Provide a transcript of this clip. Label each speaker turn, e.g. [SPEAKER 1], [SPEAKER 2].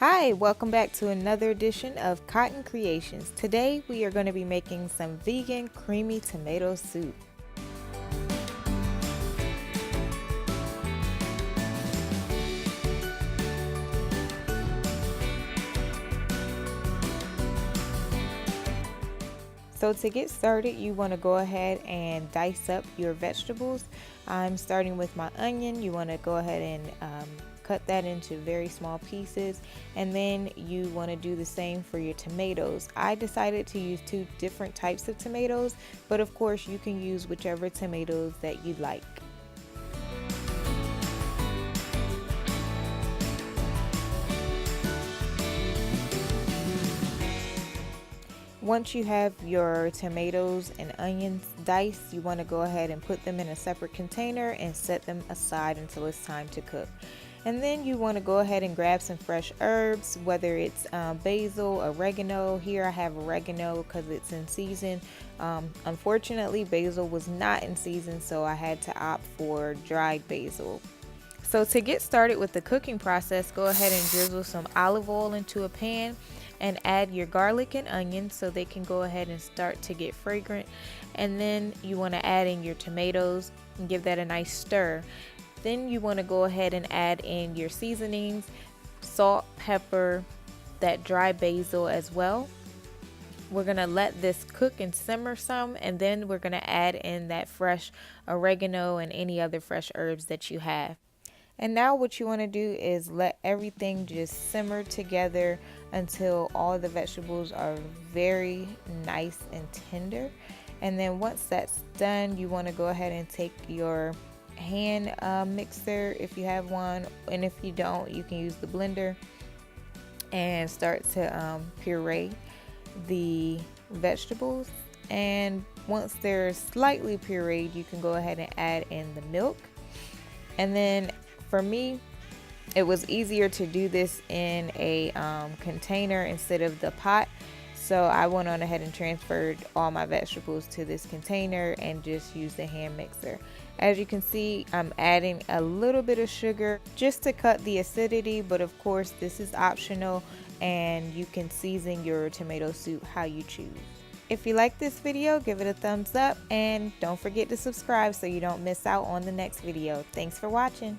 [SPEAKER 1] Hi, welcome back to another edition of Cotton Creations. Today we are going to be making some vegan creamy tomato soup. So to get started, you want to go ahead and dice up your vegetables. I'm starting with my onion. You want to go ahead and cut that into very small pieces, and then you want to do the same for your tomatoes. I decided to use two different types of tomatoes, but of course you can use whichever tomatoes that you like. Once you have your tomatoes and onions diced, you want to go ahead and put them in a separate container and set them aside until it's time to cook. And then you want to go ahead and grab some fresh herbs, whether it's basil, oregano. Here I have oregano because it's in season. Unfortunately, basil was not in season, so I had to opt for dried basil. So to get started with the cooking process, go ahead and drizzle some olive oil into a pan and add your garlic and onions so they can go ahead and start to get fragrant. And then you want to add in your tomatoes and give that a nice stir. Then you want to go ahead and add in your seasonings, salt, pepper, that dry basil as well. We're going to let this cook and simmer some, and then we're going to add in that fresh oregano and any other fresh herbs that you have. And now what you want to do is let everything just simmer together until all the vegetables are very nice and tender. And then once that's done, you want to go ahead and take your hand mixer if you have one, and if you don't, you can use the blender and start to puree the vegetables. And once they're slightly pureed, you can go ahead and add in the milk. And then for me, it was easier to do this in a container instead of the pot. So I went on ahead and transferred all my vegetables to this container and just used the hand mixer. As you can see, I'm adding a little bit of sugar just to cut the acidity, but of course this is optional and you can season your tomato soup how you choose. If you like this video, give it a thumbs up and don't forget to subscribe so you don't miss out on the next video. Thanks for watching.